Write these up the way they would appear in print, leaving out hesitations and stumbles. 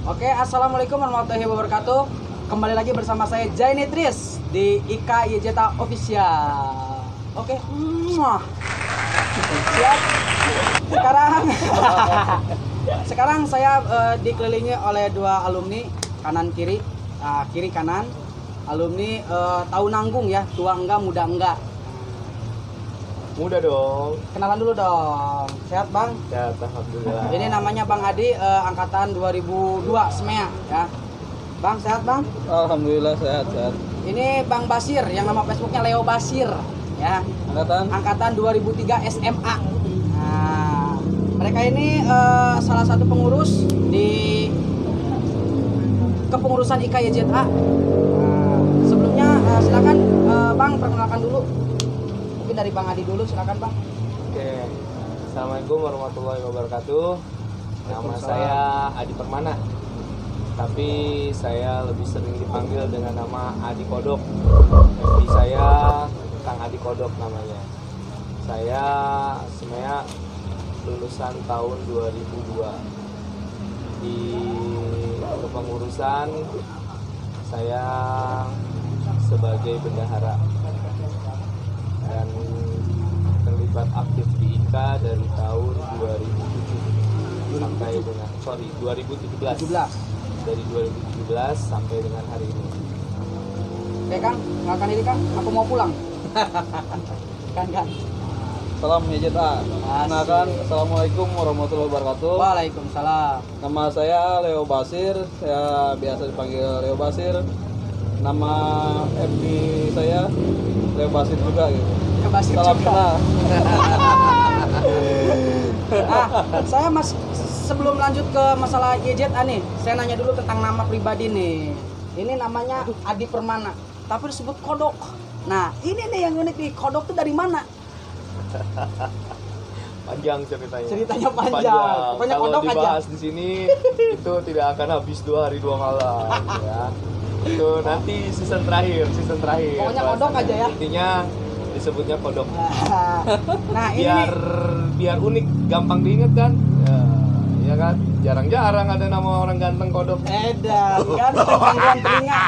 Oke, assalamualaikum warahmatullahi wabarakatuh. Kembali lagi bersama saya Jainitris di IKA YJTA Official. Oke, siap. Sekarang saya dikelilingi oleh dua alumni kanan kiri, kiri kanan. Alumni tahu nanggung ya, tua enggak, muda enggak. Muda dong. Kenalan dulu dong. Sehat Bang? Ya, alhamdulillah. Ini namanya Bang Adi, angkatan 2002 SMEA ya. Bang, sehat Bang? Alhamdulillah sehat. Ini Bang Basir, yang nama Facebooknya Leo Basir ya. Angkatan 2003 SMA. Nah, mereka ini salah satu pengurus di kepengurusan IKA YJTA. Nah, sebelumnya silakan Bang perkenalkan dulu. Mungkin dari Bang Adi dulu, silakan Bang. Oke. Assalamualaikum warahmatullahi wabarakatuh. Nama saya Adi Permana. Tapi saya lebih sering dipanggil dengan nama Adi Kodok. FB saya Kang Adi Kodok namanya. Saya sebenarnya lulusan tahun 2002. Di kepengurusan saya sebagai bendahara dan terlibat aktif di IKA dari tahun 2007 sampai dengan 2017. Dari 2017 sampai dengan hari ini. Oke Kang, kenalkan diri Kang. Aku mau pulang. Kang. Salam YJTA. Kenalkan, assalamualaikum warahmatullahi wabarakatuh. Waalaikumsalam. Nama saya Leo Basir. Saya biasa dipanggil Leo Basir. Nama FB saya Leo Basir juga gitu. Basir Salam juga. kenal. Saya sebelum lanjut ke masalah YJTA nih, saya nanya dulu tentang nama pribadi nih. Ini namanya Adi Permana, tapi disebut Kodok. Nah, ini nih yang unik nih, Kodok tuh dari mana? Panjang ceritanya. Ceritanya panjang. Pokoknya Kalau Kodok aja. dibahas di sini itu tidak akan habis 2 hari 2 malam ya. Itu nanti season terakhir. Pokoknya Kodok aja ya. Intinya disebutnya Kodok. Nah, ini biar unik, gampang diingat kan? Ya kan? Jarang-jarang ada nama orang ganteng Kodok. edan kan gangguan telinga.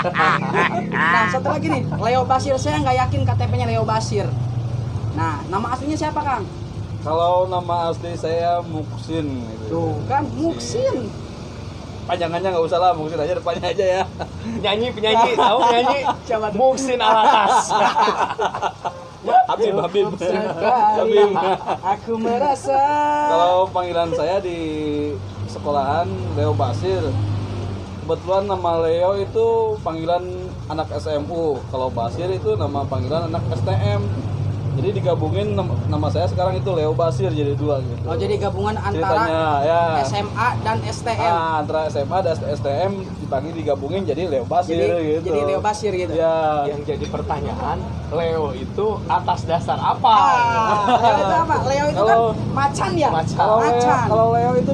Nah, satu lagi nih, Leo Basir. Saya nggak yakin KTP-nya Leo Basir. Nah, nama aslinya siapa Kang? Kalau nama asli saya Muksin gitu. Tuh kan, Muksin. Panjangannya nggak usah lah, Muksin aja depannya aja ya. Penyanyi, tahu penyanyi? Siapa tuh? Muksin Alatas. Habib. Sekali aku merasa. Kalau panggilan saya di sekolahan Leo Basir. Kebetulan nama Leo itu panggilan anak SMU. Kalau Basir itu nama panggilan anak STM. Jadi digabungin nama saya sekarang itu Leo Basir jadi dua gitu. Oh, jadi gabungan antara Ceritanya, ya. SMA dan STM. Antara SMA dan STM digabungin jadi Leo Basir gitu. Jadi Leo Basir gitu. Ya. Yang jadi pertanyaan, Leo itu atas dasar apa? Leo itu apa? Leo itu Kalau- kan macan ya? Macan. Kalau Leo itu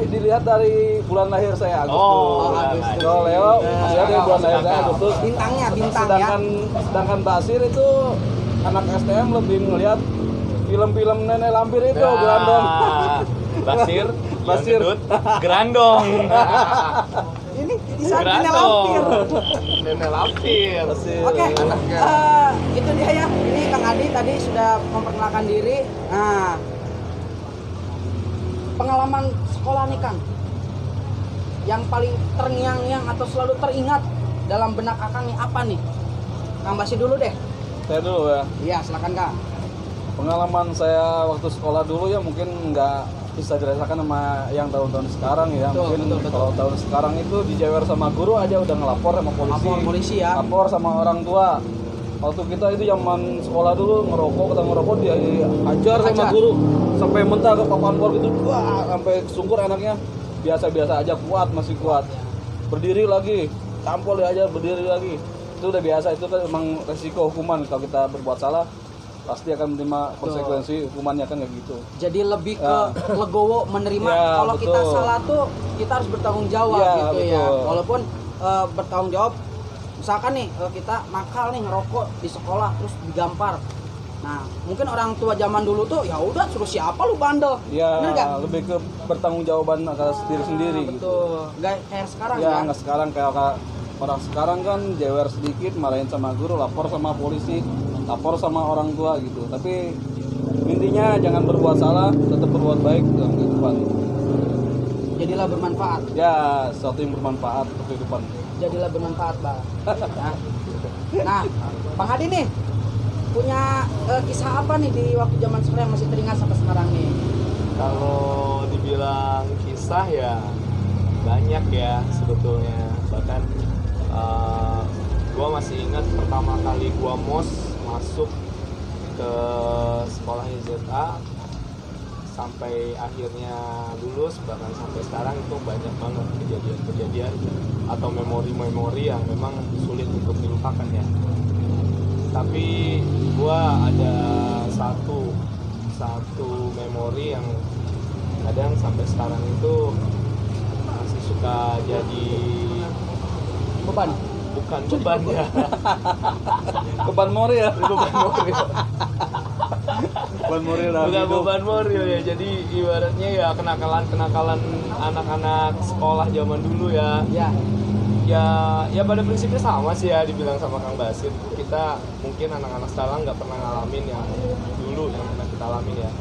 dilihat dari bulan lahir saya Agustus. Oh, Agustus. Kalau Leo dilihat dari bulan lahir saya Agustus. Bintang ya. Sedangkan Basir itu anak STM lebih ngelihat film-film nenek lampir itu Grandong. Basir, Basir. yang gendut, Grandong. Ini di sampingnya lampir. Nenek lampir. Basir. Oke, itu dia ya. Ini Kang Adi tadi sudah memperkenalkan diri. Nah, pengalaman sekolah nih Kang, yang paling terngiang-ngiang atau selalu teringat dalam benak Akang nih apa nih? Kang Basir dulu deh. Saya dulu ya. Iya, silakan Kang. Pengalaman saya waktu sekolah dulu ya mungkin nggak bisa dirasakan sama yang tahun-tahun sekarang ya. Betul, Mungkin betul. kalau tahun sekarang itu dijewer sama guru aja udah ngelapor sama polisi. Lapor polisi ya. Lapor sama orang tua. Waktu kita itu zaman sekolah dulu kita ngerokok dia ajar sama Ajar. guru sampai mentah ke papan bor gitu. Wah, sampai kesungkur enaknya. Biasa-biasa aja masih kuat. Berdiri lagi, tampol dia aja berdiri lagi. Itu udah biasa, itu kan emang resiko hukuman kalau kita berbuat salah pasti akan menerima konsekuensi hukumannya kan kayak gitu. Jadi lebih ke legowo menerima Ya, kalau kita betul. salah tuh kita harus bertanggung jawab Ya, gitu ya. betul. Walaupun bertanggung jawab, misalkan nih kita nakal nih ngerokok di sekolah terus digampar. Nah, mungkin orang tua zaman dulu tuh ya udah suruh siapa lu bandel. Ya, Bener nggak? lebih ke bertanggung-jawaban atas diri sendiri gitu. Betul. Nggak kayak sekarang Ya, ya. nggak sekarang kayak orang sekarang kan jewer sedikit marahin sama guru, lapor sama polisi, lapor sama orang tua gitu. Tapi intinya jangan berbuat salah, tetap berbuat baik dalam kehidupan. Jadilah bermanfaat. Ya, sesuatu yang bermanfaat untuk kehidupan. Jadilah bermanfaat, Bang. Nah, Bang Hadi nih punya kisah apa nih di waktu zaman sekolah yang masih teringat sampai sekarang nih? Kalau dibilang kisah ya banyak ya sebetulnya. Bahkan gua masih ingat pertama kali gua masuk ke sekolah YZA sampai akhirnya lulus, bahkan sampai sekarang itu banyak banget kejadian-kejadian atau memori-memori yang memang sulit untuk dilupakan ya. Tapi gua ada satu memori yang kadang sampai sekarang itu masih suka jadi Beban. bukan beban ya. Beban moral ya. Beban moral. Beban moral lah. Bukan beban moral ya. Jadi ibaratnya ya kenakalan anak-anak sekolah zaman dulu ya. Ya pada prinsipnya sama sih ya, dibilang sama Kang Basir. Kita mungkin anak-anak sekarang nggak pernah ngalamin yang dulu yang pernah kita alamin ya.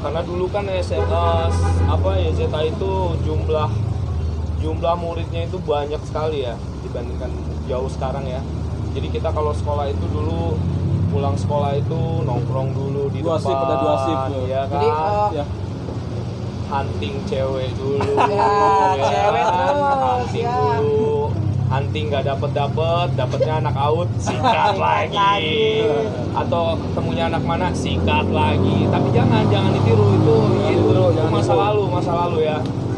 Karena dulu kan YZA itu jumlah muridnya itu banyak sekali ya dibandingkan jauh sekarang ya. Jadi kita kalau sekolah itu dulu pulang sekolah itu nongkrong dulu di Dua depan. shift, ada 2 shift. Ya kan? Jadi Ya. Hunting cewek dulu. Ya, cewek terus, hunting ya. dulu. Hunting nggak dapetnya anak out, sikat lagi. Atau ketemunya anak mana, sikat lagi. Tapi jangan ditiru itu masa lalu ya.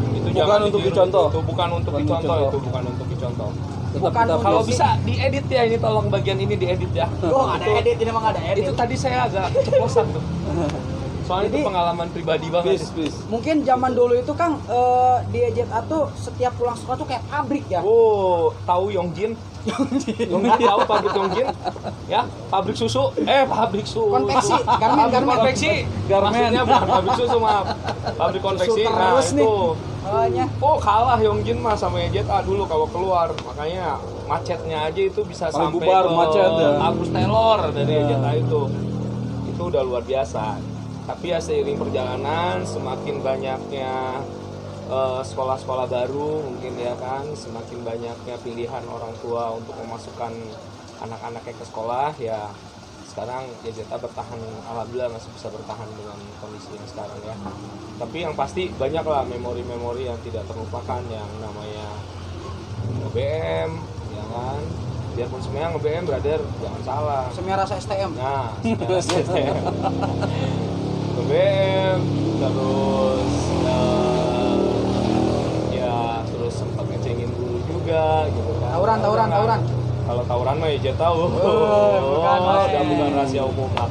Itu Bukan jangan untuk ditiru. dicontoh. Itu bukan untuk dicontoh. Bukan untuk dicontoh. Bukan Tetap Kalau untuk- bisa diedit ya, ini tolong bagian ini diedit ya. Oh, ada edit, ini emang ada edit. Itu tadi saya agak keceplosan tuh. Soalnya Jadi- itu pengalaman pribadi banget. Peace. Mungkin zaman dulu itu Kang di YZA tuh setiap pulang sekolah tuh kayak pabrik ya. Oh, tahu Yongjin? Yongjin tahu pabrik Yongjin? Ya, pabrik susu. Pabrik susu. Konveksi, garmen. Konveksi. Garmen. Maksudnya bukan pabrik susu, maaf. Pabrik konveksi. Susu Nah, terus nih. itu. Awalnya. Oh, kalah Yongjin mah sama YZA dulu kalau keluar. Makanya macetnya aja itu bisa Paling sampai bubar ke macet ya. Agus Taylor dari Ya. YZA itu. Itu udah luar biasa. Tapi ya seiring perjalanan semakin banyaknya sekolah-sekolah baru mungkin ya kan, semakin banyaknya pilihan orang tua untuk memasukkan anak-anaknya ke sekolah ya. Sekarang YZA bertahan, alhamdulillah masih bisa bertahan dengan kondisi yang sekarang ya. Tapi yang pasti banyaklah memori-memori yang tidak terlupakan, yang namanya nge-BM ya kan. Biarpun semuanya nge-BM brother, jangan salah. Semia rasa STM. Nah, BBM terus ya terus sempat ngecengin guru juga gitu kan. Tawuran. Kalau tawuran mah ya tahu. bukan, Udah bukan rahasia umum lah.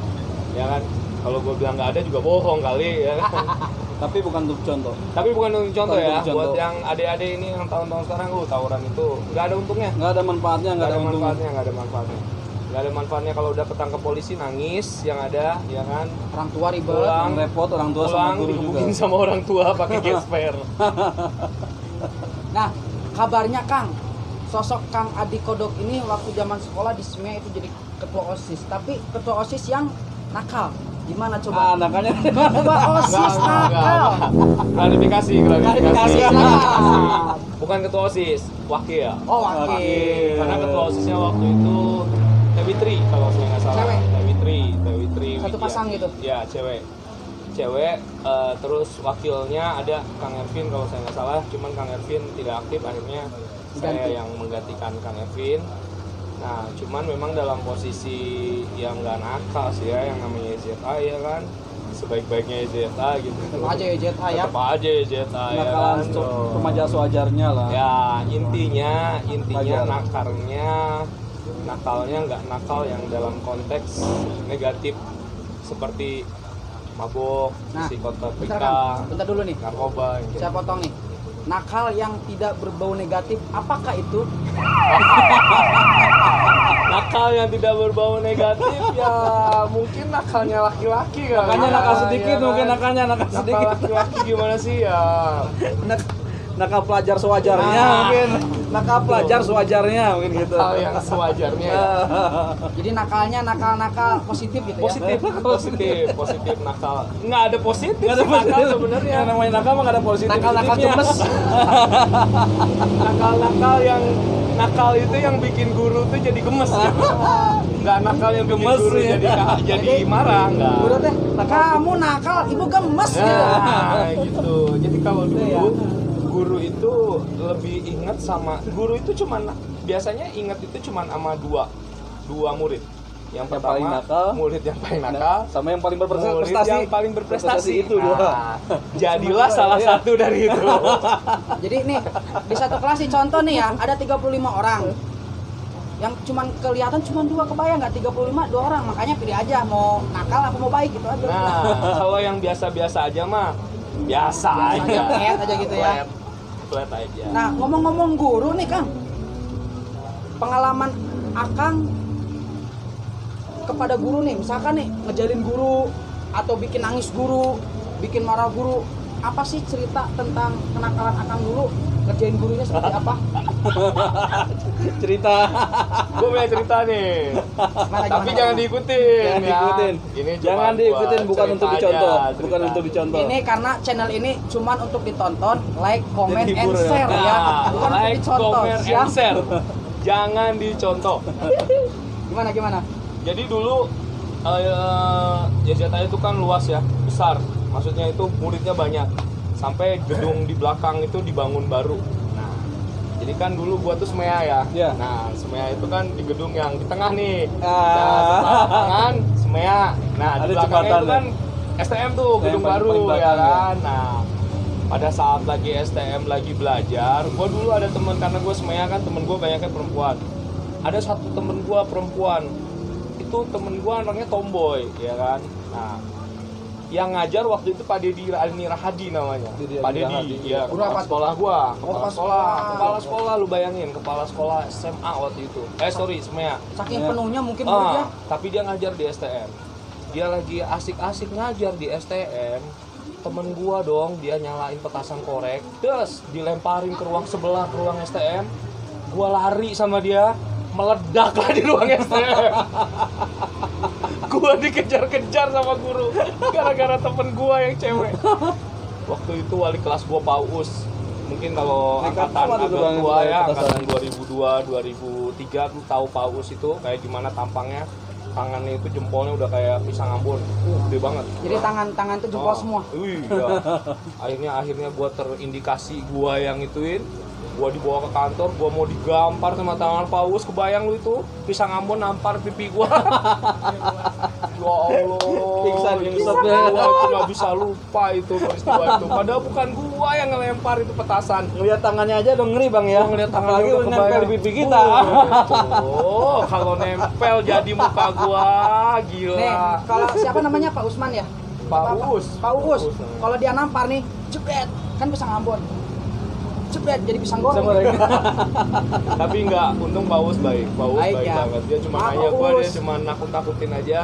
Ya kan. Kalau gue bilang nggak ada juga bohong kali ya. Tapi bukan untuk contoh. Tapi bukan untuk contoh Bukan ya. untuk contoh. Buat yang adik-adik ini yang tahun-tahun sekarang tawuran itu nggak ada untungnya. Nggak ada manfaatnya, Nggak ada manfaatnya. Nggak ada manfaatnya kalau udah ketangkep polisi nangis yang ada ya kan. Orang tua ribet. Pulang. Yang repot orang tua sama Pulang guru juga. digebukin sama orang tua pakai gesper. Nah, kabarnya Kang, sosok Kang Adi Kodok ini waktu zaman sekolah di SMEA itu jadi ketua OSIS, tapi ketua OSIS yang nakal. Gimana coba? Anaknya Ketua OSIS nakal. Klarifikasi. Klarifikasi. Bukan ketua OSIS, wakil. Oh, wakil. Karena ketua OSISnya waktu itu Tewitri kalau saya nggak salah. Cewek? Tewitri. Satu Widya. pasang gitu? Ya, cewek. Terus wakilnya ada Kang Ervin kalau saya nggak salah. Cuman Kang Ervin tidak aktif, akhirnya saya Ganti. yang menggantikan Kang Ervin. Nah, cuman memang dalam posisi yang nggak nakal sih ya, yang namanya YZA ya kan. Sebaik-baiknya YZA gitu. Tetap aja YZA ya. Tetap aja YZA ya nakalan kan. remaja sewajarnya lah. Ya intinya Wajar. nakalnya nggak nakal yang dalam konteks negatif seperti mabuk, Nah, psikotropa, bentar dulu nih. narkoba. Gitu. Saya potong nih. Nakal yang tidak berbau negatif, apakah itu? nakal yang tidak berbau negatif ya mungkin nakalnya laki-laki kan. Makanya nakal sedikit ya, mungkin kan? nakal sedikit. Laki-laki gimana sih ya? Nakal pelajar sewajarnya mungkin. Nakal pelajar sewajarnya mungkin gitu. Nakal yang sewajarnya. Ya. Jadi nakalnya nakal positif gitu ya. Positif nakal. Nggak ada positif Nggak ada sih nakal positif. sebenarnya. Yang namanya nakal mah nggak ada positif. Nakal gemes. Nakal itu yang bikin guru tuh jadi gemes gitu. Nggak nakal yang bikin Gemes, guru ya. jadi marah nggak. Guru teh, kamu nakal, ibu gemes gitu. Nah, gitu. Jadi kalau dulu guru itu lebih ingat sama guru itu biasanya ingat itu cuman sama dua murid. Yang pertama paling nakal, murid yang paling nakal, sama yang paling murid berprestasi. yang paling berprestasi itu dua. Jadilah salah satu dari itu. Jadi nih, di satu kelas nih contoh nih ya, ada 35 orang. Yang cuman kelihatan cuma 2, kebayang nggak 35 2 orang. Makanya pilih aja mau nakal apa mau baik gitu aja. Nah, kalau yang biasa-biasa aja mah biasa aja. Flat aja gitu ya. Flat aja. Nah, ngomong-ngomong guru nih, Kang. Pengalaman Akang kepada guru nih, misalkan nih ngejalin guru atau bikin nangis guru, bikin marah guru, apa sih cerita tentang kenakalan Akang dulu? Ngerjain gurunya seperti apa? Cerita. Gue punya cerita nih. Tapi jangan diikutin Jangan ya. diikutin. Ini Jangan cuma diikutin, buat bukan cerita untuk dicontoh, aja, bukan cerita. untuk dicontoh. Ini karena channel ini cuman untuk ditonton, like, comment, Jadi and hibur ya. share ya. Nah, Bukan untuk like, dicontoh. comment, Siap? and share. Jangan dicontoh. Gimana? Jadi dulu YZA itu kan luas ya, besar. Maksudnya itu muridnya banyak. Sampai gedung di belakang itu dibangun baru. Nah, jadi kan dulu gua tuh SMEA ya. Iya. Nah, SMEA itu kan di gedung yang di tengah nih. Ah. Nah, sebelah lapangan SMEA. Nah, di Ada belakangnya jembatan itu kan STM tuh, Yang gedung paling baru belakang, ya ya. kan. Nah, pada saat lagi STM lagi belajar, gua dulu ada teman karena gua SMEA kan temen gua banyaknya perempuan. Ada satu temen gua perempuan. Itu temen gua anaknya tomboy, ya kan. Nah, yang ngajar waktu itu Pak Dedi Rahadi namanya. Pak Dedi, ya, kepala sekolah gua, kepala sekolah lu bayangin, kepala sekolah SMA waktu itu. SMEA. Saking Ya. penuhnya mungkin muridnya. Tapi dia ngajar di STM. Dia lagi asik-asik ngajar di STM. Temen gua dong, dia nyalain petasan korek, terus dilemparin ke ruang sebelah, ke ruang STM. Gua lari sama dia, meledak lah di ruang STM. Gua dikejar-kejar sama guru gara-gara temen gua yang cewek. Waktu itu wali kelas gua Paus. Mungkin kalau angkatan agak tua ya, angkatan 2002, 2003 tuh tahu Paus itu kayak gimana tampangnya. Tangannya itu jempolnya udah kayak pisang Ambon. Gede banget. Jadi tangan tuh jempol semua. Iya. Akhirnya gua terindikasi gua yang ituin. Gua dibawa ke kantor, gua mau digampar sama tangan Paus, kebayang lu itu pisang Ambon nampar pipi gua. Ya Allah. Pingsan nyungsep Gua itu nggak bisa lupa itu peristiwa itu. Padahal bukan gua yang ngelempar itu petasan. Ngeliat tangannya aja udah ngeri bang ya. Ngeliat tangannya Apalagi udah nempel kebayang. di pipi kita. Oh, kalau nempel jadi muka gua gila. Nih, kalau siapa namanya Pak Usman ya? Paus. Pak Uus. Kalau dia nampar nih, jebret, kan pisang Ambon. Jebret jadi pisang goreng. Tapi enggak, untung Paus baik. Paus Baik, baik ya. banget. Dia cuma Maaf, nanya gua, Paus. dia cuma nakut-nakutin aja.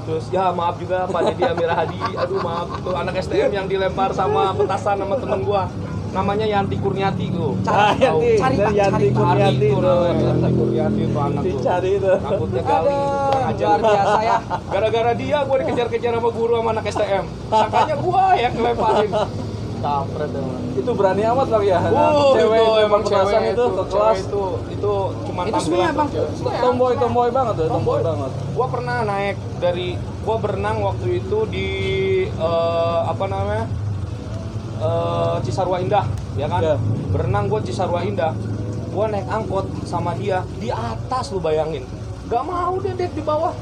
Terus ya maaf juga Pak Dedi Amir Hadi. Aduh maaf, itu anak STM yang dilempar sama petasan sama temen gua. Namanya Yanti Kurniati tuh. Yanti, Cari, Pak, Yanti cari. Kurniati itu itu. namanya, Yanti Kurniati itu anak tuh. Dicari itu. Rambutnya gali, kurang ajar. Luar biasa ya. Gara-gara dia gua dikejar-kejar sama guru sama anak STM. Sangkanya gua yang ngelemparin. Kampret emang. Itu berani amat bang ya. Cewek itu emang petasan itu ke kelas. itu cuma Itu semua bang. Tomboy banget tuh, tomboy banget. Gua pernah naik gua berenang waktu itu di Cisarua Indah, ya kan? Ya. Berenang gua Cisarua Indah. Gua naik angkot sama dia di atas, lu bayangin. Gak mau dia di bawah.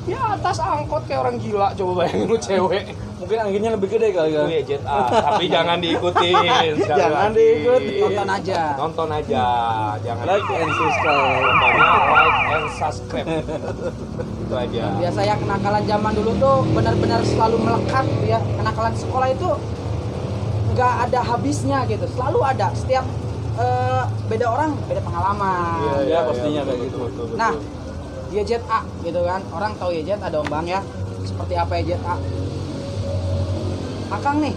Di atas angkot kayak orang gila, coba bayangin lu cewek. Mungkin anginnya lebih gede kali ya. Itu YZA, tapi jangan diikutin. sekali Jangan lagi. diikuti. Nonton aja. Nonton aja, jangan Like diikutin. and subscribe. Contohnya like and subscribe. Itu aja. Biasa ya kenakalan zaman dulu tuh benar-benar selalu melekat ya. Kenakalan sekolah itu nggak ada habisnya gitu. Selalu ada. Setiap beda orang beda pengalaman. Iya, pastinya kayak gitu. betul. Nah, YZA gitu kan. Orang tahu YZA dong Bang ya. Seperti apa YZA? Akang nih,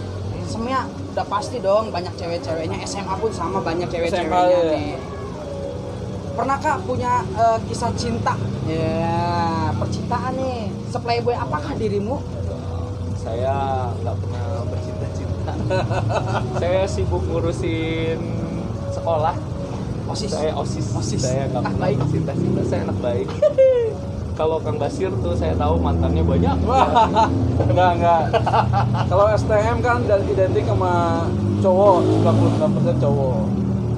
semia udah pasti dong banyak cewek-ceweknya, SMA pun sama banyak cewek-ceweknya ya. nih. Pernahkah punya kisah cinta? Ya, percintaan nih. Seplayboy apakah dirimu? Saya nggak pernah bercinta-cinta. Saya sibuk ngurusin sekolah. OSIS. Saya OSIS. OSIS. Saya nggak Ah, pernah baik. cinta-cinta. Saya anak baik. Kalau Kang Basir tuh saya tahu mantannya banyak. Enggak. Kalau STM kan identik sama cowok, 99% cowok.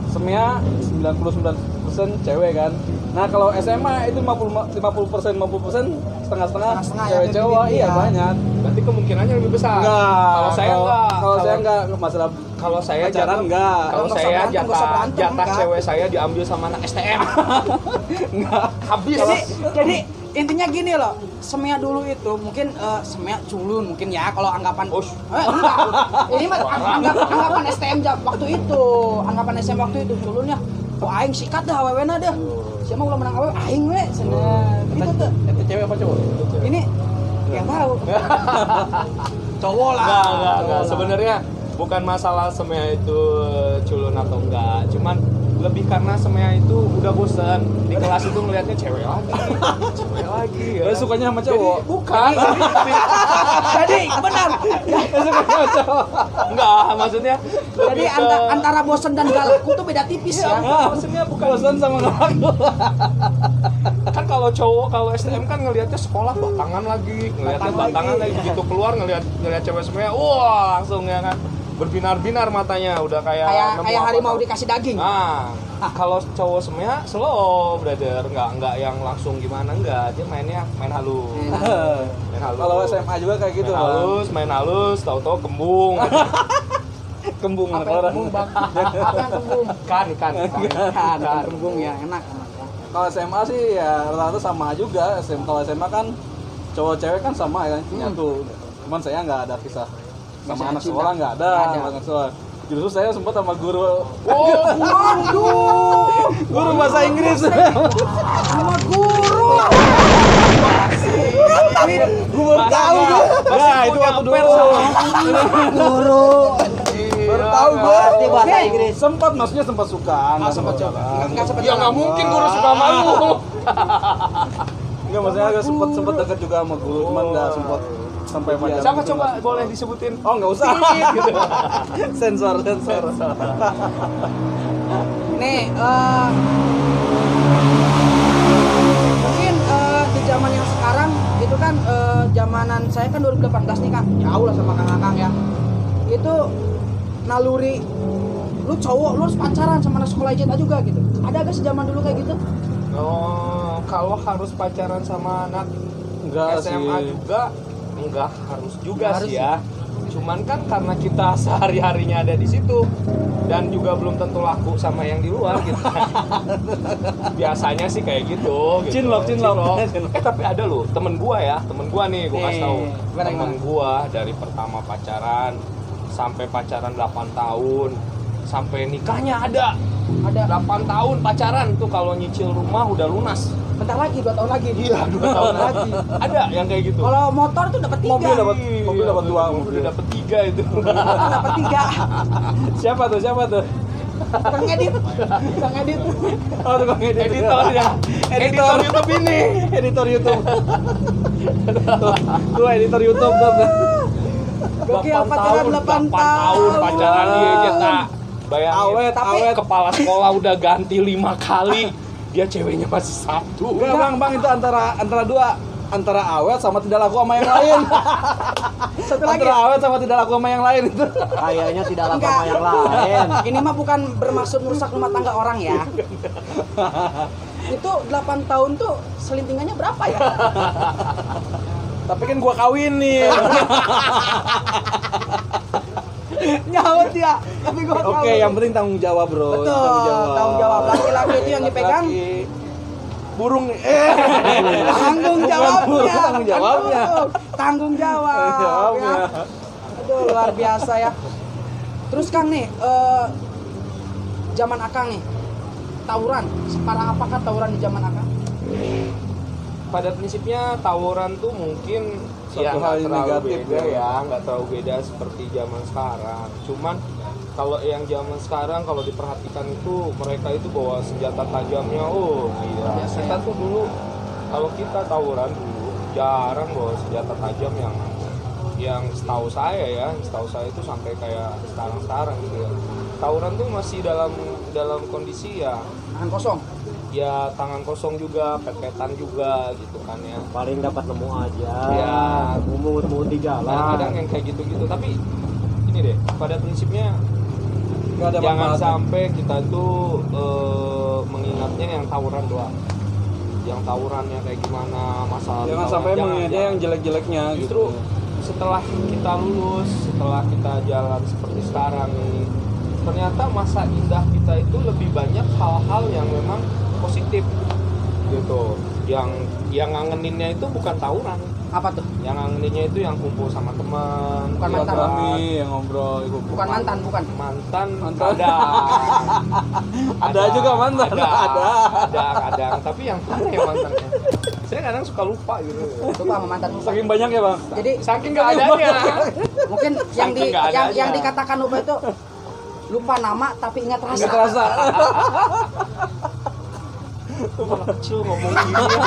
Semia 99% cewek kan. Nah, kalau SMA itu 50% setengah-setengah Setengah-setengah cewek ya, cowok, gitu, iya ya. banyak. Berarti kemungkinannya lebih besar. Enggak. Kalau saya enggak. Kalau saya enggak masalah Kalau saya pacaran enggak. Kalau Nggak usah saya berantem, nggak usah berantem, jatah enggak. cewek saya diambil sama anak STM. Enggak. Habis. Jadi intinya gini loh, semia dulu itu mungkin semia culun mungkin ya kalau anggapan Ush. enggak. Ini mah anggapan STM waktu itu, anggapan STM waktu itu culunnya. Oh aing sikat dah awewena dah. Siapa ulah menang awewe aing we cenah. Gitu tuh. Itu cewek apa cowok? Ini yang tahu. Cowok lah. Enggak. Cowok lah. Sebenarnya bukan masalah semea itu culun atau enggak, cuman lebih karena semea itu udah bosan di kelas itu ngelihatnya cewek lagi ya. Dia sukanya sama cowok. Jadi, bukan. Jadi benar. Dia sukanya sama cowok. Enggak, maksudnya Jadi lebih ke antara bosan dan galakku tuh beda tipis ya. maksudnya bukan Bosan sama ngaku. kan kalau cowok kalau STM kan ngelihatnya sekolah batangan lagi, ngelihatnya Batang batangan lagi. lagi begitu keluar ngelihat cewek semua, wah langsung ya kan berbinar-binar matanya udah kayak nemu Kayak apa harimau tahu. dikasih daging. Nah, kalau cowok semua slow brother, nggak yang langsung gimana, enggak, dia main halus. Main halus. Kalau SMA juga kayak gitu, main halus, tahu-tahu kembung. Kembung Apa yang orang. kembung bang? Apa yang kembung? Kan. Kan kembung ya enak. Kalau SMA sih ya rata-rata sama juga. Kalau SMA kan cowok cewek kan sama ya, nyatu. Cuman saya nggak ada kisah sama Kisah anak cinta. sekolah, nggak ada. Nggak ada. Anak sekolah. Justru saya sempat sama guru Waduh, guru bahasa Inggris. sama guru. Gue baru tahu gue. Nah, itu waktu dulu. Guru. Baru tahu gue. Ngerti bahasa Inggris. Sempat, maksudnya sempat suka. nggak sempat sempat coba. jalan. Nggak sempat Ya nggak mungkin guru suka sama lu. Enggak, maksudnya agak sempat dekat juga sama guru, cuman nggak sempat sampai pacaran. Siapa gitu, coba nggak boleh sempat. disebutin? Oh, nggak usah. Gitu. Sensor. Nih, mungkin di zaman yang sekarang itu kan zamanan saya kan 2018 nih Kang, jauh lah sama Kang Akang ya. Itu naluri lu cowok lu harus pacaran sama anak sekolah IJTA juga gitu. Ada gak sejaman dulu kayak gitu? Oh, kalau harus pacaran sama anak Enggak SMA sih. juga enggak harus juga Nggak sih harus ya. Cuman kan karena kita sehari-harinya ada di situ dan juga belum tentu laku sama yang di luar gitu. Biasanya sih kayak gitu. Cinlok. Tapi ada loh temen gua nih, gua kasih tahu. Gimana, Temen gimana? gua dari pertama pacaran sampai pacaran 8 tahun sampai nikahnya ada 8 tahun pacaran tuh, kalau nyicil rumah udah lunas. Bentar lagi 2 tahun lagi. Iya, 2 tahun lagi. Ada yang kayak gitu. Kalau motor tuh dapat 3. Mobil dapat dua. Udah dapat 3 itu. Dapat 3. Siapa tuh? Tukang edit. Oh, tukang edit. Editor ya. Editor YouTube ini. Editor YouTube. Tuh editor YouTube tuh. Gokil, pacaran 8 tahun pacaran dia aja tak. Bayangin. Awet. Kepala sekolah udah ganti 5 kali. Dia ceweknya masih 1. Enggak, Bang, itu antara dua. Antara awet sama tidak laku sama yang lain. Satu lagi. Antara awet sama tidak laku sama yang lain itu. Kayaknya tidak laku Enggak. sama yang lain. Ini mah bukan bermaksud merusak rumah tangga orang ya. Itu 8 tahun tuh selintingannya berapa ya? Tapi kan gua kawin nih. Nyaut ya. Tapi gua tahu. Oke, yang penting tanggung jawab, Bro. Betul, tanggung jawab. Laki-laki itu yang dipegang Laki-laki. Burung nih. tanggung Bukan jawabnya. burung, tanggung jawabnya. Aduh, tanggung jawab. Jawabnya. Ya. Aduh, luar biasa ya. Terus Kang nih, zaman Akang nih, tawuran. Separah apakah tawuran di zaman Akang? pada prinsipnya tawuran tuh mungkin Satu ya hal nggak yang terlalu negatif beda ya. ya, nggak terlalu beda seperti zaman sekarang. Cuman kalau yang zaman sekarang kalau diperhatikan itu mereka itu bawa senjata tajamnya, oh gila. Kita tuh dulu kalau kita tawuran dulu jarang bawa senjata tajam yang setahu saya itu sampai kayak sekarang gitu ya. Tawuran tuh masih dalam kondisi ya Tangan kosong. ya tangan kosong juga, pet-petan juga gitu kan ya. Paling dapat nemu aja. Ya. Umum di jalan. Kadang-kadang yang kayak gitu-gitu, tapi ini deh, pada prinsipnya Nggak ada jangan manfaatnya. sampai kita tuh mengingatnya yang tawuran doang. Yang tawurannya kayak gimana, masalah Jangan tawuran. sampai mengingatnya yang jelek-jeleknya Justru gitu. setelah kita lulus, setelah kita jalan seperti sekarang ini, ternyata masa indah kita itu lebih banyak hal-hal yang memang positif gitu. Yang ngangeninnya itu bukan tawuran, Apa tuh? yang ngangeninnya itu yang kumpul sama teman, Bukan mantan. Silaturahmi, yang ngobrol itu. Bukan mantan, bukan. mantan Mantan. ada juga mantan, ada. kadang tapi yang mana ya mantannya saya kadang suka lupa gitu Lupa sama mantan. Saking banyak ya, Bang. Jadi saking nggak adanya mungkin yang Saking nggak adanya. yang dikatakan lupa itu lupa nama tapi ingat rasa. Nggak terasa. anak kecil ngomong gini ya.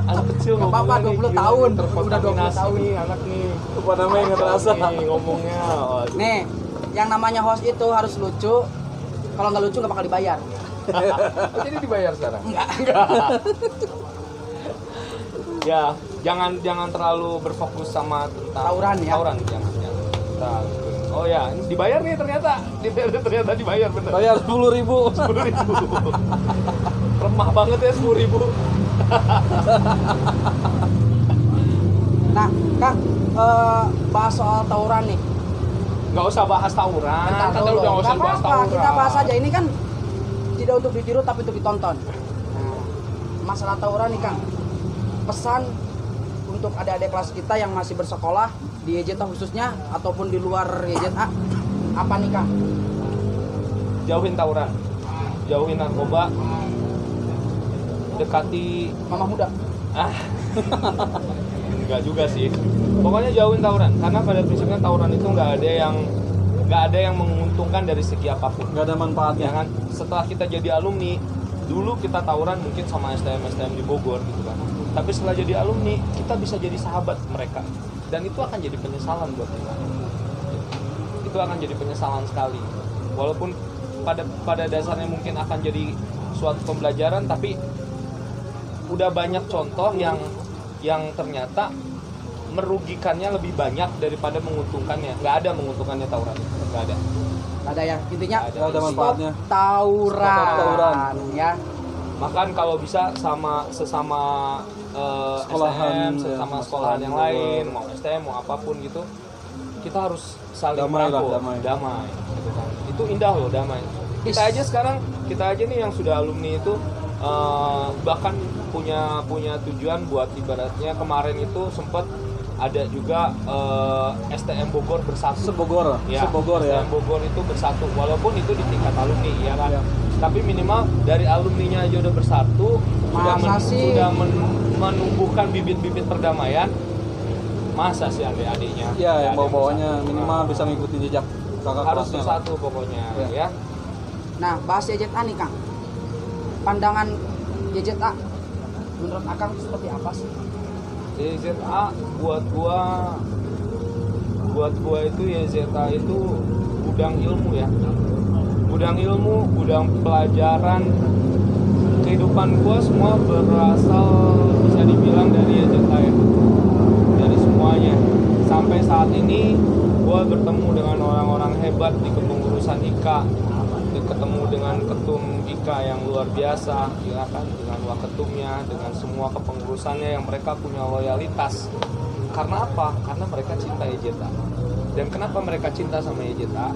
Anak kecil Nggak ngomong apa-apa, 20 tahun. Udah 20 tahun. nih anak nih Lupa namanya nggak terasa. nih ngomongnya. Waduh. Nih, yang namanya host itu harus lucu. Kalau nggak lucu nggak bakal dibayar. Oh, jadi dibayar sekarang? Enggak. Ya, jangan terlalu berfokus sama tentang Tawuran ya? Tawuran jangan. Oh ya, ini dibayar nih ternyata. Ternyata dibayar bener. Bayar 10.000. 10.000. Remah banget ya 10.000. Nah, Kang, bahas soal tawuran nih. Nggak usah bahas tawuran. Bentar Kan dulu. udah nggak usah Nggak bahas apa-apa, tawuran. kita bahas aja. Ini kan tidak untuk ditiru tapi untuk ditonton. Nah, masalah tawuran nih, Kang. Pesan untuk adik-adik kelas kita yang masih bersekolah di YJTA khususnya ataupun di luar YJTA apa nih, Kang? Jauhin tawuran, jauhin narkoba, dekati Mama muda. enggak juga sih. Pokoknya jauhin tawuran karena pada prinsipnya tawuran itu nggak ada yang menguntungkan dari segi apapun. Nggak ada manfaatnya. Ya kan? Setelah kita jadi alumni, dulu kita tawuran mungkin sama STM di Bogor gitu kan. Tapi setelah jadi alumni, kita bisa jadi sahabat mereka. Dan itu akan jadi penyesalan buat kita. Itu akan jadi penyesalan sekali. Walaupun pada dasarnya mungkin akan jadi suatu pembelajaran, tapi udah banyak contoh yang ternyata merugikannya lebih banyak daripada menguntungkannya. Nggak ada menguntungkannya tawuran. Nggak ada. Ada ya, intinya Nggak ada manfaatnya. stop tawuran. Stop tawuran. Ya. Makan kalau bisa sesama Sekolahan, STM, sesama ya, sekolahan yang sekolahan lain, juga. mau STM mau apapun gitu, kita harus saling Damai lah, merangkul, damai. gitu kan. Itu indah loh damai. Kita aja nih yang sudah alumni itu bahkan punya tujuan buat ibaratnya kemarin itu sempat ada juga STM Bogor bersatu. Sebogor. Ya, Sebogor ya. STM Bogor itu bersatu walaupun itu di tingkat alumni ya kan. Ya. Tapi minimal dari alumninya aja udah bersatu, Masa sih? sudah menumbuhkan bibit-bibit perdamaian. Masa sih adik-adiknya? Iya, nggak yang ada bawa-bawanya bersatu. minimal bisa ngikutin jejak kakak Harus kelasnya. bersatu pokoknya Ya. ya. Nah, bahas YJTA nih, Kang. Pandangan YJTA menurut Akang seperti apa sih? YZA buat gua itu YZA itu gudang ilmu ya. Gudang ilmu, gudang pelajaran. Kehidupan gua semua berasal bisa dibilang dari YZA ya. Dari semuanya. Sampai saat ini gua bertemu dengan orang-orang hebat di kepengurusan IKA. Ketemu dengan ketum IKA yang luar biasa, ya kan, dengan waketumnya, dengan semua kepengurusannya yang mereka punya loyalitas. Karena apa? Karena mereka cinta YJTA. Dan kenapa mereka cinta sama YJTA?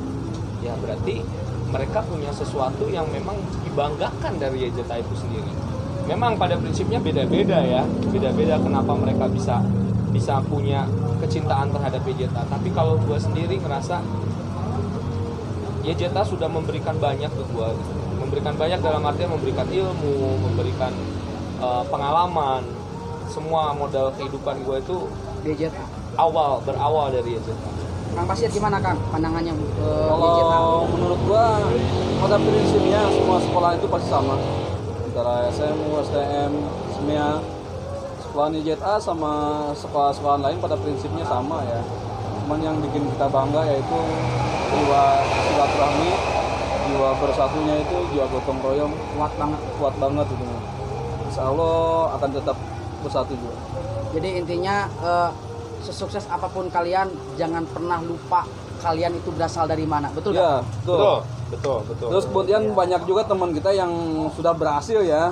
Ya berarti mereka punya sesuatu yang memang dibanggakan dari YJTA itu sendiri. Memang pada prinsipnya beda-beda ya, beda-beda kenapa mereka bisa punya kecintaan terhadap YJTA. Tapi kalau gue sendiri ngerasa YJTA sudah memberikan banyak ke gue, memberikan banyak dalam artian memberikan ilmu, memberikan pengalaman, semua modal kehidupan gue itu YZA. berawal dari YZA. Kang Basir gimana Kang pandangannya YZA? Kalau menurut gua pada prinsipnya semua sekolah itu pasti sama, antara SMU, STM, SMIA, sekolah YZA sama sekolah-sekolah lain pada prinsipnya sama ya. Cuman yang bikin kita bangga yaitu jiwa silaturahmi, jiwa bersatunya itu, jiwa gotong royong kuat banget itu. Insya Allah akan tetap bersatu juga. Jadi intinya sesukses apapun kalian jangan pernah lupa kalian itu berasal dari mana, betul Ya, nggak? betul. Terus kemudian banyak juga teman kita yang sudah berhasil ya,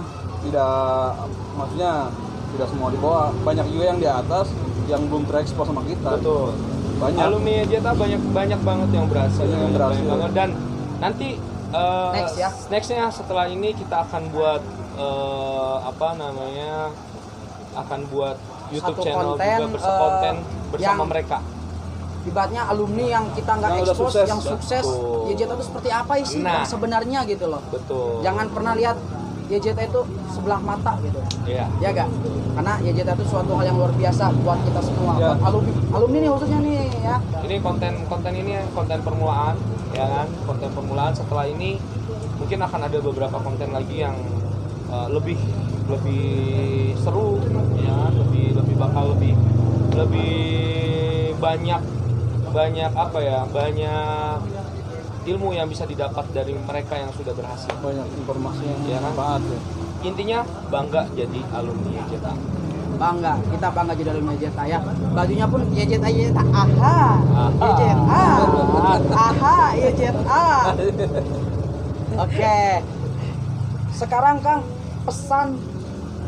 maksudnya tidak semua di bawah, banyak juga yang di atas yang belum terekspos sama kita. Betul. Banyak. Alumni YZA banyak banget yang berhasil. Banyak banget. Dan nanti nextnya setelah ini kita akan buat akan buat YouTube Satu channel konten, juga bersekonten bersama yang mereka. Ibaratnya alumni yang kita nggak Yang udah ekspos, sukses. yang sukses, Betul. YZA itu seperti apa sih Nah. yang sebenarnya gitu loh. Betul. Jangan pernah lihat YZA itu sebelah mata gitu. Iya. Ya gak? Karena YZA itu suatu hal yang luar biasa buat kita semua, Ya. buat alumni nih khususnya nih ya. Ini konten ini konten permulaan, ya kan? Konten permulaan. Setelah ini mungkin akan ada beberapa konten lagi yang lebih seru, ya, lebih bakal lebih banyak ilmu yang bisa didapat dari mereka yang sudah berhasil. Banyak informasi yang Ya kan? bermanfaat ya. Intinya bangga jadi alumni YZA. Kita bangga jadi alumni YZA ya. Bajunya pun YZA. Aha. YZA. Aha, YZA. Oke. Sekarang Kang, pesan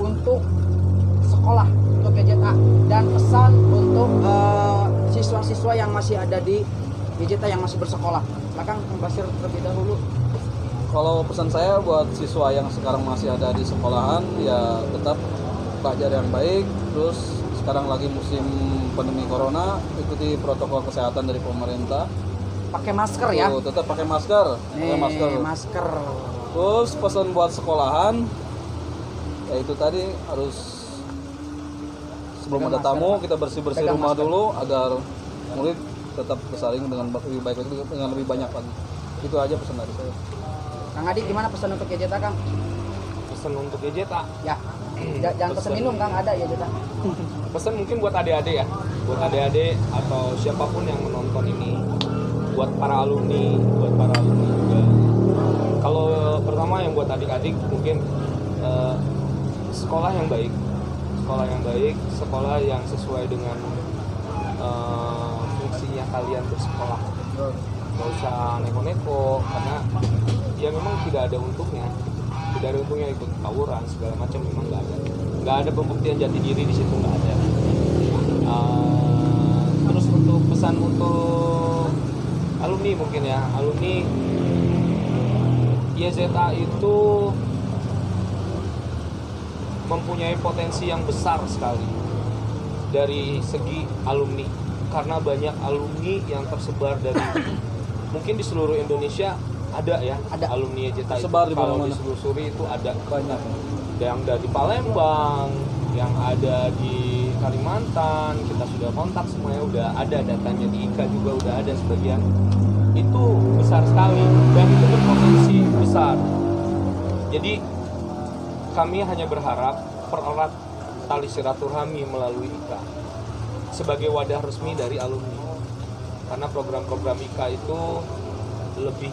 untuk sekolah untuk YZA dan pesan untuk siswa-siswa yang masih ada di YZA yang masih bersekolah. Silakan Kang Basir terlebih dahulu. Kalau pesan saya buat siswa yang sekarang masih ada di sekolahan, ya tetap belajar yang baik. Terus sekarang lagi musim pandemi corona, ikuti protokol kesehatan dari pemerintah. Pakai masker ya. Tuh, tetap pakai masker. Nih, Pakai masker. masker. Terus pesan buat sekolahan, ya itu tadi harus sebelum Pegang ada masker, tamu Pak. kita bersih-bersih Pegang rumah masker. dulu agar murid tetap bersaing dengan lebih baik lagi, dengan lebih banyak lagi. Itu aja pesan dari saya. Kang Adi gimana pesan untuk YZA Kang? Pesan untuk YZA. Ya. Jangan pesan minum Kang, ada YZA. Pesan mungkin buat adik-adik ya, buat adik-adik atau siapapun yang menonton ini, buat para alumni juga. Kalau pertama yang buat adik-adik mungkin sekolah yang baik, sekolah yang sesuai dengan fungsinya kalian bersekolah. Gak usah neko-neko karena ya memang tidak ada untungnya ikut tawuran segala macam, memang nggak ada pembuktian jati diri di situ, nggak ada. Terus untuk pesan untuk alumni mungkin ya, alumni YZA itu mempunyai potensi yang besar sekali dari segi alumni, karena banyak alumni yang tersebar dari mungkin di seluruh Indonesia ada alumni YZA itu. Tersebar di Kalau mana-mana. diselusuri itu ada Banyak. yang dari Palembang, yang ada di Kalimantan, kita sudah kontak semuanya, udah ada datanya, di IKA juga udah ada sebagian. Itu besar sekali dan itu berpotensi besar. Jadi kami hanya berharap pererat tali silaturahmi melalui IKA sebagai wadah resmi dari alumni, karena program-program IKA itu lebih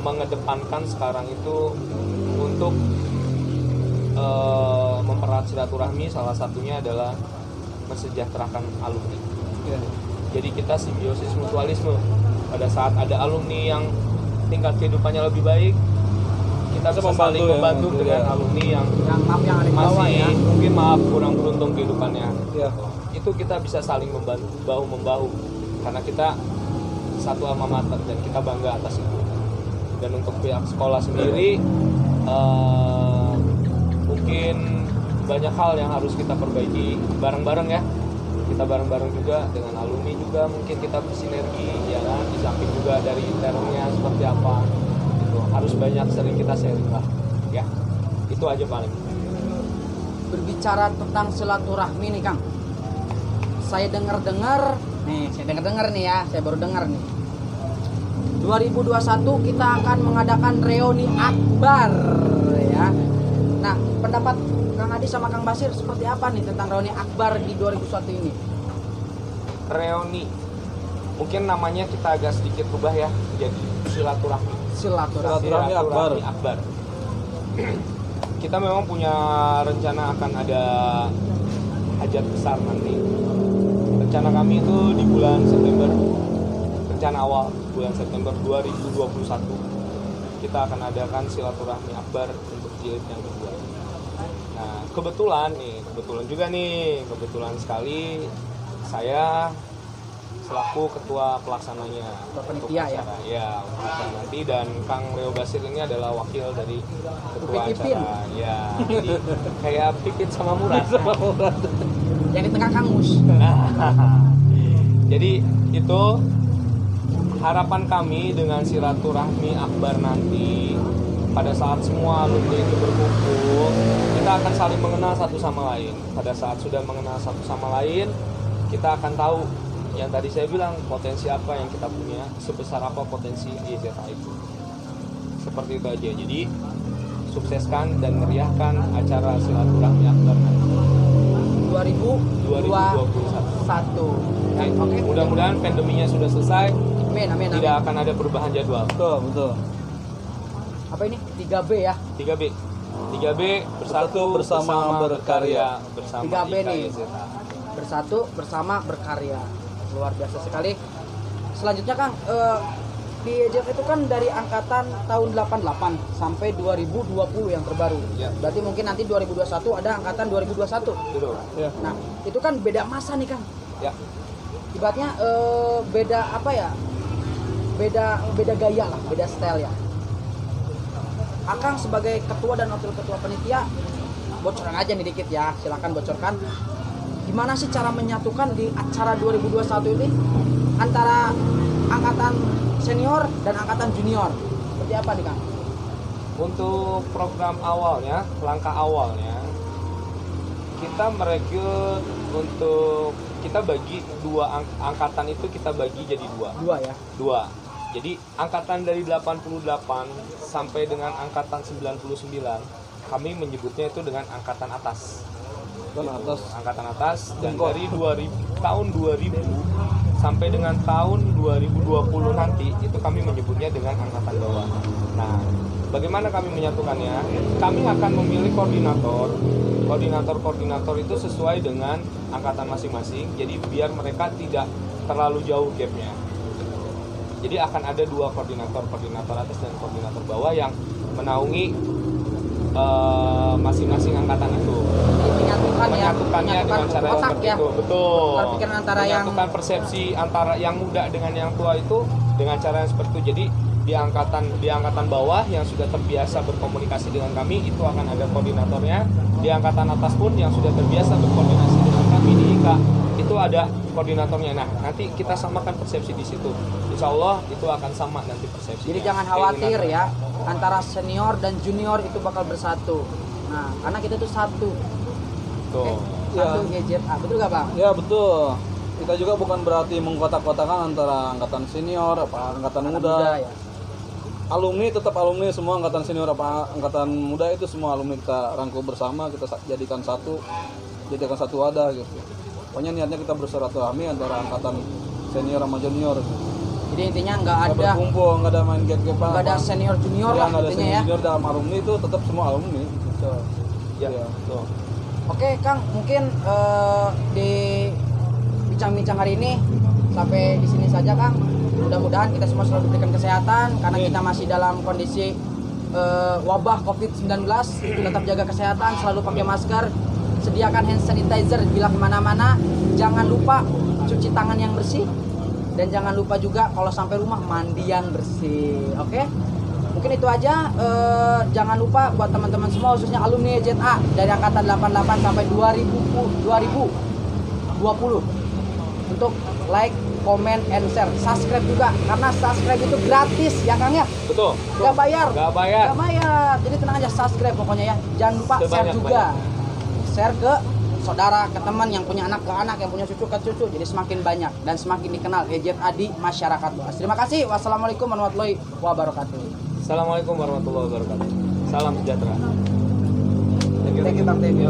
mengedepankan sekarang itu untuk mempererat silaturahmi. Salah satunya adalah mensejahterakan alumni. Jadi kita simbiosis mutualisme. Pada saat ada alumni yang tingkat kehidupannya lebih baik, kita bisa saling membantu dengan alumni yang yang ada di bawah masih ya. mungkin kurang beruntung kehidupannya. Ya. Itu kita bisa saling membantu, bahu membahu, karena kita satu alma mater dan kita bangga atas itu. Dan untuk pihak sekolah sendiri mungkin banyak hal yang harus kita perbaiki bareng-bareng ya. Kita bareng-bareng juga dengan alumni juga, mungkin kita bersinergi ya kan, di samping juga dari internnya seperti apa gitu. Harus banyak sering kita sharing lah ya. Itu aja paling. berbicara tentang silaturahmi nih Kang. Saya dengar-dengar nih ya, saya baru dengar nih. 2021 kita akan mengadakan reuni akbar ya. Nah, pendapat Kang Adi sama Kang Basir seperti apa nih tentang reuni akbar di 2021 ini? Reuni, mungkin namanya kita agak sedikit rubah ya, jadi silaturahmi. Silaturahmi akbar. Kita memang punya rencana akan ada hajat besar nanti. Rencana kami itu di bulan September, rencana awal bulan September 2021 kita akan adakan silaturahmi akbar untuk jilid yang kedua. Nah, kebetulan sekali saya selaku ketua pelaksananya untuk panitia acara ya untuk acara nanti, dan Kang Leo Basir ini adalah wakil dari ketua Pipin. acara ya, jadi kayak Pipin sama Murad yang di tengah Kang Mus. Jadi itu harapan kami dengan silaturahmi akbar nanti. Pada saat semua alumni itu berkumpul, kita akan saling mengenal satu sama lain. Pada saat sudah mengenal satu sama lain, kita akan tahu yang tadi saya bilang, potensi apa yang kita punya, sebesar apa potensi YZA itu. Seperti itu aja. Jadi sukseskan dan meriahkan acara silaturahmi akbar nanti 2021. Oke. Mudah-mudahan pandeminya sudah selesai. Amin. Tidak akan ada perubahan jadwal. Betul. Apa ini? 3B ya? 3B bersatu bersama berkarya bersama 3B nih. YZA. Bersatu bersama berkarya. Luar biasa sekali. Selanjutnya Kang, di YZA itu kan dari angkatan tahun 88 sampai 2020 yang terbaru. Ya. Berarti mungkin nanti 2021 ada angkatan 2021. Betul. Ya. Nah, itu kan beda masa nih Kang. Ya. Ibaratnya beda apa ya? Beda gaya lah, beda style ya. Akang sebagai ketua dan wakil ketua panitia, bocoran aja nih dikit ya, silakan bocorkan. Gimana sih cara menyatukan di acara 2021 ini antara angkatan senior dan angkatan junior? Seperti apa nih Kang? Untuk program awalnya, langkah awalnya, kita merekrut untuk kita bagi dua angkatan itu kita bagi jadi dua. Jadi angkatan dari 88 sampai dengan angkatan 99 kami menyebutnya itu dengan angkatan atas. Angkatan atas, dan dari tahun 2000 sampai dengan tahun 2020 nanti itu kami menyebutnya dengan angkatan bawah. Nah, bagaimana kami menyatukannya? Kami akan memilih koordinator itu sesuai dengan angkatan masing-masing. Jadi biar mereka tidak terlalu jauh gapnya. Jadi akan ada dua koordinator atas dan koordinator bawah yang menaungi masing-masing angkatan itu. Menyatukannya dengan cara yang seperti itu. Betul. Menyatukan persepsi antara yang muda dengan yang tua itu dengan cara yang seperti itu. Jadi di angkatan bawah yang sudah terbiasa berkomunikasi dengan kami itu akan ada koordinatornya. Di angkatan atas pun yang sudah terbiasa berkoordinasi dengan kami di IKA itu ada koordinatornya. Nah, nanti kita samakan persepsi di situ. Insya Allah itu akan sama nanti persepsinya. Jadi jangan khawatir ya, antara senior dan junior itu bakal bersatu. Nah, karena kita tuh satu. Tuh. Satu YZA, betul gak Bang? Ya betul. Kita juga bukan berarti mengkotak-kotakan antara angkatan senior apa angkatan muda. Ya. Alumni tetap alumni, semua angkatan senior apa angkatan muda itu semua alumni kita rangkul bersama, kita jadikan satu wadah gitu. Pokoknya niatnya kita bersilaturahmi antara angkatan senior sama junior. Jadi intinya nggak ada berkumpul, nggak ada main gap-gap, nggak ada senior junior ya, lah nggak ada intinya senior ya. junior dalam alumni itu tetap semua alumni. Betul. Ya. Betul. Oke Kang, mungkin di bincang-bincang hari ini sampai di sini saja Kang. Mudah-mudahan kita semua selalu diberikan kesehatan karena kita masih dalam kondisi wabah COVID-19. Tetap jaga kesehatan, selalu pakai masker, sediakan hand sanitizer bila kemana-mana. Jangan lupa cuci tangan yang bersih, dan jangan lupa juga kalau sampai rumah mandi yang bersih. Oke? Mungkin itu aja. Jangan lupa buat teman-teman semua khususnya alumni YZA dari angkatan 88 sampai 2020 untuk like, comment, and share. Subscribe juga karena subscribe itu gratis ya Kang ya. Betul. Gak bayar. Gak bayar. Jadi tenang aja, subscribe pokoknya ya. Jangan lupa share juga. share ke saudara, ke teman yang punya anak, ke anak yang punya cucu, ke cucu. Jadi semakin banyak dan semakin dikenal Gadget Adi masyarakat luas. Terima kasih. Wassalamualaikum warahmatullahi wabarakatuh. Assalamualaikum warahmatullahi wabarakatuh. Salam sejahtera. Thank you Bang Temi.